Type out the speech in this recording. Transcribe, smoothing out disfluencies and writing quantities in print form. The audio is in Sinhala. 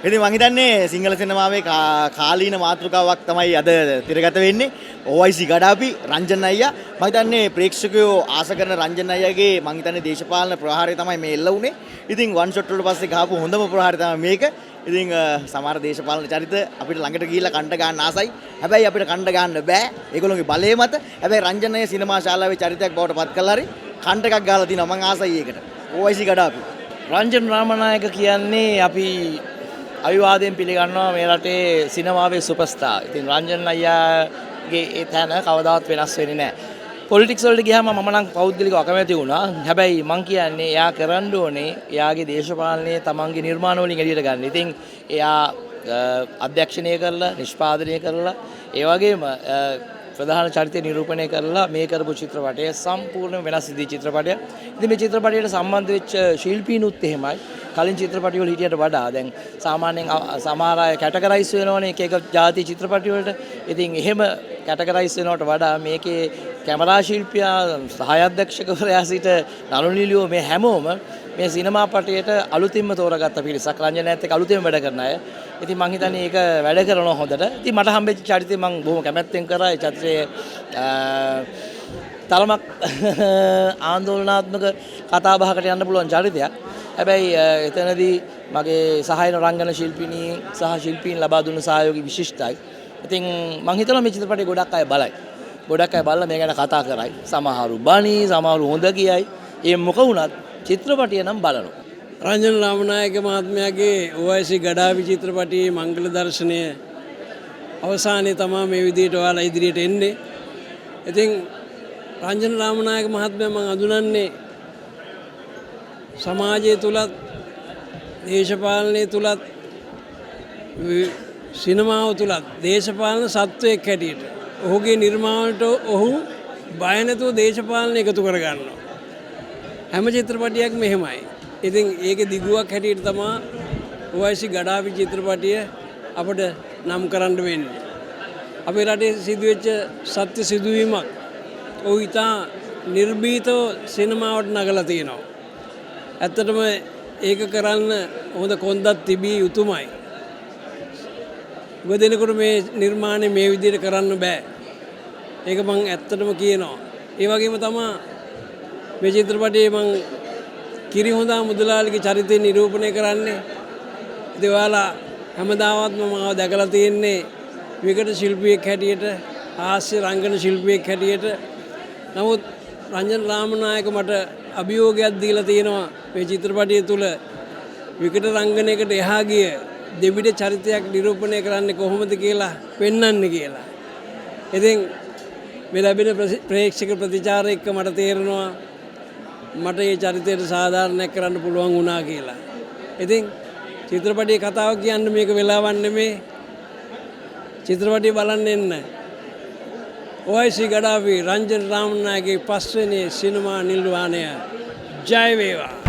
ඉතින් මම හිතන්නේ සිංහල සිනමාවේ කාලීන මාතෘකාවක් තමයි අද තිරගත වෙන්නේ. OIC ගඩාපි රංජන් අයියා. මම හිතන්නේ ප්‍රේක්ෂකයෝ ආස කරන රංජන් අයියාගේ මම හිතන්නේ දේශපාලන ප්‍රහාරය තමයි මේ එල්ල වුනේ. ඉතින් වන් ෂොට් වලට පස්සේ ගහපු හොඳම ප්‍රහාරය තමයි මේක. ඉතින් සමහර දේශපාලන චරිත අපිට ළඟට ගිහිල්ලා කණ්ඩ ගන්න ආසයි. හැබැයි අපිට කණ්ඩ ගන්න බෑ. ඒගොල්ලෝගේ බලය මත. හැබැයි රංජන් අයියා සිනමා ශාලාවේ චරිතයක් බවට පත් කළා හරි කණ්ඩ එකක් ගහලා තිනවා. මම ආසයි ඒකට. OIC ගඩාපි. රංජන් රාමනායක කියන්නේ අපි අවිවාදයෙන් පිළිගන්නවා මේ රටේ සිනමාවේ සුපර්ස්ටාර්. ඉතින් රංජන් අයියාගේ ඒ තැන කවදාවත් වෙනස් වෙන්නේ නැහැ. පොලිටික්ස් වලට ගියාම මම නම් පෞද්ගලිකව අකමැති වුණා. හැබැයි මං කියන්නේ එයා කරන්න ඕනේ එයාගේ දේශපාලනයේ තමන්ගේ නිර්මාණ වලින් එළියට ගන්න. ඉතින් එයා අධ්‍යක්ෂණය කරලා නිෂ්පාදනය කරලා ඒ වගේම ප්‍රධාන චරිතය නිරූපණය කරලා මේ කරපු චිත්‍රපටය සම්පූර්ණ වෙනස් විදිහේ චිත්‍රපටයක්. ඉතින් මේ චිත්‍රපටයට සම්බන්ධ වෙච්ච ශිල්පීනුත් එහෙමයි. කලින් චිත්‍රපටි වල හිටියට වඩා දැන් සාමාන්‍යයෙන් සමහර අය කැටගරයිස් වෙනවනේ එක එක ජාති චිත්‍රපටි වලට. ඉතින් එහෙම කැටගරයිස් වෙනවට වඩා මේකේ කැමරා ශිල්පියා සහායාධ්‍යක්ෂකවරයා සිට නළුනිලියෝ මේ හැමෝම මේ සිනමා පටයට අලුතින්ම තෝරාගත්ත පිරිසක්. රංජනයත් එක්ක අලුතින්ම වැඩ කරන අය. ඉතින් මං හිතන්නේ ඒක වැඩ කරනවා හොඳට. ඉතින් මට හම්බෙච්ච චරිතය මං බොහොම කැමැත්තෙන් කරා. ඒ චරිතයේ තරමක් ආందోලනාත්මක කතා බහකට යන්න පුළුවන් චරිතයක්. හැබැයි එතනදී මගේ සහායන රංගන ශිල්පිනී සහ ශිල්පීන් ලබා දුන්න සහයෝගය විශිෂ්ටයි. ඉතින් මං හිතනවා මේ චිත්‍රපටය ගොඩක් අය බලයි. ගොඩක් අය බලලා මේ ගැන කතා කරයි. සමහරු බනි, සමහරු හොඳ කියයි. ඒ මොක වුණත් චිත්‍රපටිය නම් බලනවා. රංජන් රාමනායක මහත්මයාගේ OIC ගඩාවි චිත්‍රපටයේ මංගල දර්ශනය අවසානයේ තමයි මේ විදිහට ඔයාලා ඉදිරියට එන්නේ. ඉතින් රංජන් රාමනායක මහත්මයා මම අඳුනන්නේ සමාජය තුලත් දේශපාලනය තුලත් සිනමාව තුලත් දේශපාලන සත්වයක් හැටියට ඔහුගේ නිර්මාණයට ඔහු බය නැතුව දේශපාලන එකතු කරගන්නවා. හැම චිත්‍රපටියක්ම මෙහෙමයි. ඉතින් ඒකේ දිගුවක් හැටියට තමයි OIC ගඩාවි චිත්‍රපටිය අපිට නම් කරන්න වෙන්නේ. අපේ රටේ සිදුවෙච්ච සත්‍ය සිදුවීමක් ඔහු ඉතා නිර්භීතව සිනමාවට නගලා තියෙනවා. ඇත්තටම ඒක කරන්න හොඳ කොන්දක් තිබිය යුතුමයි. ගොඩනෙකුට මේ නිර්මාණය මේ විදිහට කරන්න බෑ. ඒක මම ඇත්තටම කියනවා. ඒ වගේම තමයි මේ චිත්‍රපටයේ මම කිරිහොඳා මුදලාලිගේ චරිතය නිරූපණය කරන්නේ. ඉතින් ඔයාලා හැමදාමත් මම දැකලා තියෙන්නේ විකට ශිල්පියෙක් හැටියට, හාස්‍ය රංගන ශිල්පියෙක් හැටියට. නමුත් රංජන් රාමනායක මට අභියෝගයක් දීලා තියෙනවා මේ චිත්‍රපටය තුල විකට රංගනයකට එහා ගිය දෙවිඩ චරිතයක් නිරූපණය කරන්නේ කොහොමද කියලා පෙන්වන්න කියලා. ඉතින් මේ ලැබෙන ප්‍රේක්ෂක ප්‍රතිචාර එක්ක මට තේරෙනවා මට මේ චරිතයට සාධාරණයක් කරන්න පුළුවන් වුණා කියලා. ඉතින් චිත්‍රපටයේ කතාව කියන්න මේක වෙලාවක් නෙමේ. චිත්‍රපටය බලන්න එන්න. OIC ගඩාවි රංජන් රාමනායකගේ 5 වෙනි සිනමා නිර්වාණය ජය වේවා.